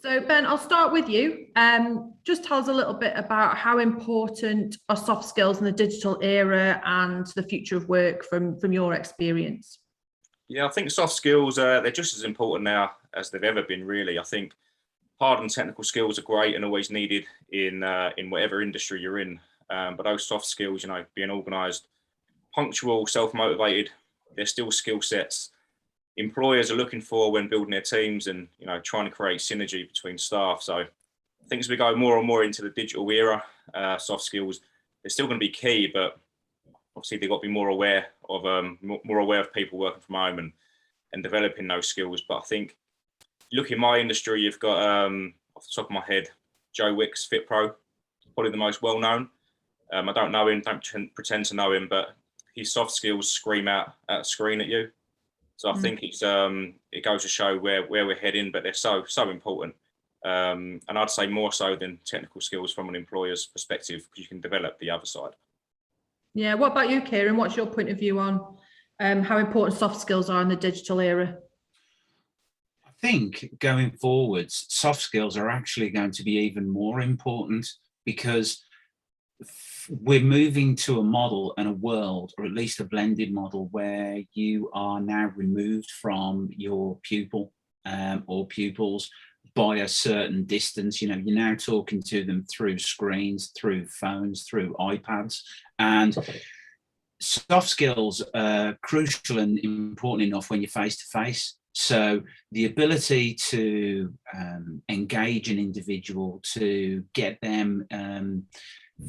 So Ben, I'll start with you. Just tell us a little bit about how important are soft skills in the digital era and the future of work from your experience. Yeah, I think soft skills they're just as important now as they've ever been. Really, I think hard and technical skills are great and always needed in whatever industry you're in. But those soft skills, being organised, punctual, self-motivated, they're still skill sets employers are looking for when building their teams and trying to create synergy between staff. So I think as we go more and more into the digital era, soft skills they're still going to be key, but obviously they've got to be more aware of people working from home and developing those skills. But I think look in my industry, you've got off the top of my head, Joe Wicks, FitPro, probably the most well known. I don't know him, don't pretend to know him, but his soft skills scream out at a screen at you. So I think it goes to show where we're heading, but they're so important. And I'd say more so than technical skills from an employer's perspective, because you can develop the other side. Yeah, what about you, Kieran? What's your point of view on how important soft skills are in the digital era? I think going forwards, soft skills are actually going to be even more important because we're moving to a model and a world, or at least a blended model, where you are now removed from your pupil or pupils by a certain distance. You're now talking to them through screens, through phones, through iPads, and soft skills are crucial and important enough when you're face to face. So the ability to engage an individual, to get them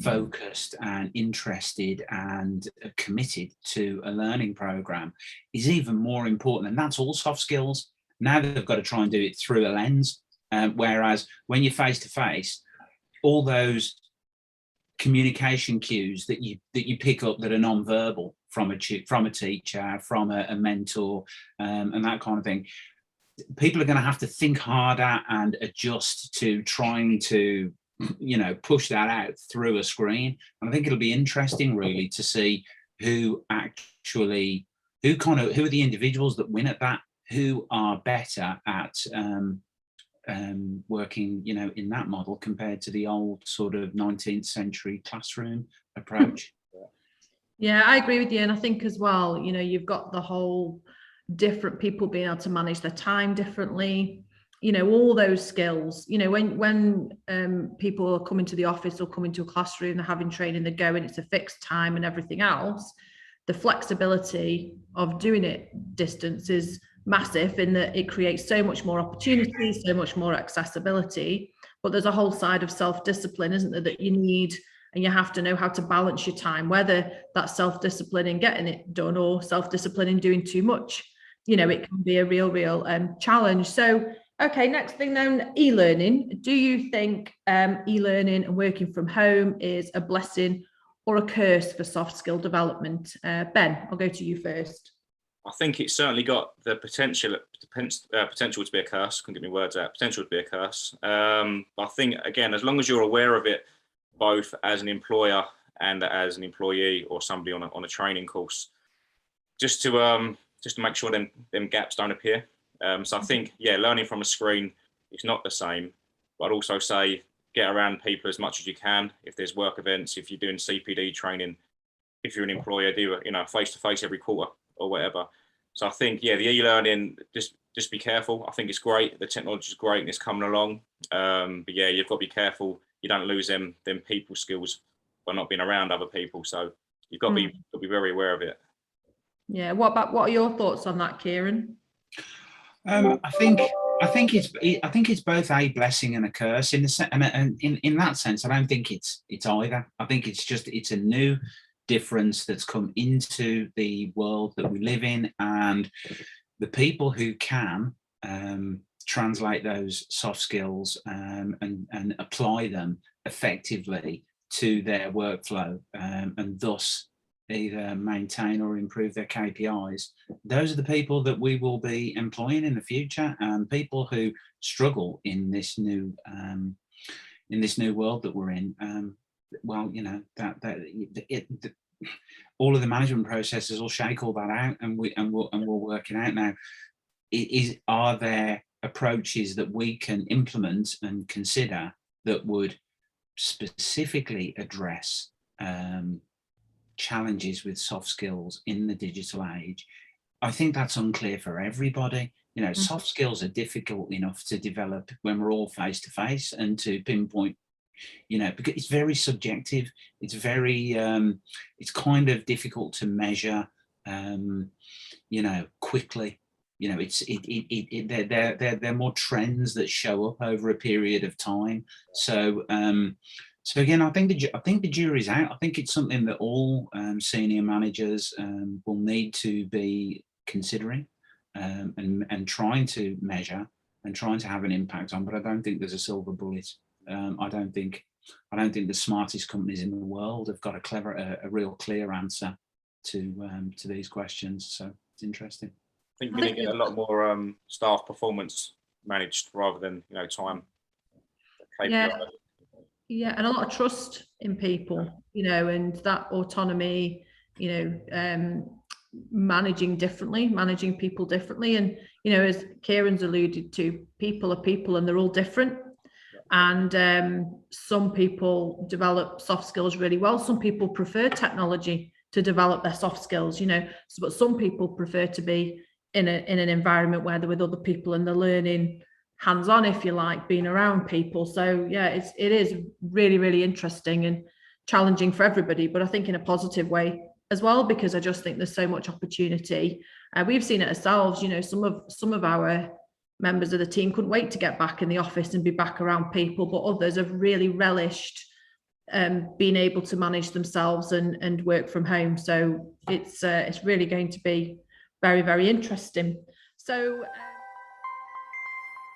focused and interested and committed to a learning program is even more important. And that's all soft skills. Now they've got to try and do it through a lens. Whereas when you're face to face, all those communication cues that you pick up that are non-verbal from a teacher, from a mentor, and that kind of thing, people are going to have to think harder and adjust to trying to push that out through a screen. And I think it'll be interesting really to see who are the individuals that win at that, who are better at working in that model compared to the old sort of 19th century classroom approach. Yeah, I agree with you. And I think as well, you've got the whole different people being able to manage their time differently, all those skills. When people are coming to the office or coming to a classroom, they're having training, they're going, it's a fixed time and everything else. The flexibility of doing it distance is massive in that it creates so much more opportunity, so much more accessibility. But there's a whole side of self-discipline, isn't there, that you need, and you have to know how to balance your time, whether that's self-discipline in getting it done or self-discipline in doing too much. It can be a real challenge. So, okay, next thing then, e-learning. Do you think e-learning and working from home is a blessing or a curse for soft skill development? Ben, I'll go to you first. I think it's certainly got the potential to be a curse. Couldn't get my words out. Potential to be a curse. But I think, again, as long as you're aware of it, both as an employer and as an employee or somebody on a training course, just to make sure them gaps don't appear. So I think, learning from a screen is not the same. But I'd also say get around people as much as you can. If there's work events, if you're doing CPD training, if you're an employer, do it, face to face every quarter or whatever. So I think, the e-learning, just be careful. I think it's great. The technology is great and it's coming along. But you've got to be careful. You don't lose them people skills by not being around other people. So you've got to be very aware of it. Yeah. What are your thoughts on that, Kieran? I think it's both a blessing and a curse in that sense. I don't think it's either. I think it's a new difference that's come into the world that we live in, and the people who can translate those soft skills and apply them effectively to their workflow and thus either maintain or improve their KPIs. Those are the people that we will be employing in the future, and people who struggle in this new world that we're in. All of the management processes will shake all that out, and we're working out now. Are there approaches that we can implement and consider that would specifically address challenges with soft skills in the digital age, I think that's unclear for everybody. You know, soft skills are difficult enough to develop when we're all face to face, and to pinpoint, you know, because it's very subjective. It's very, it's kind of difficult to measure, you know, quickly. You know, they're more trends that show up over a period of time. So, so again, I think the jury's out. I think it's something that all senior managers will need to be considering and trying to measure and trying to have an impact on. But I don't think there's a silver bullet. I don't think the smartest companies in the world have got a real clear answer to these questions. So it's interesting. I think you're going to get a lot more staff performance managed rather than, you know, time. KPI. Yeah, and a lot of trust in people, you know, and that autonomy, you know, managing people differently. And, you know, as Kieran's alluded to, people are people and they're all different. And some people develop soft skills really well. Some people prefer technology to develop their soft skills, you know, but some people prefer to be in an environment where they're with other people and they're learning hands-on, if you like, being around people. So yeah, it is really, really interesting and challenging for everybody, but I think in a positive way as well, because I just think there's so much opportunity. We've seen it ourselves, you know, some of our members of the team couldn't wait to get back in the office and be back around people, but others have really relished being able to manage themselves and work from home. So it's really going to be very, very interesting. So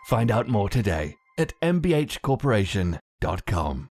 find out more today at mbhcorporation.com.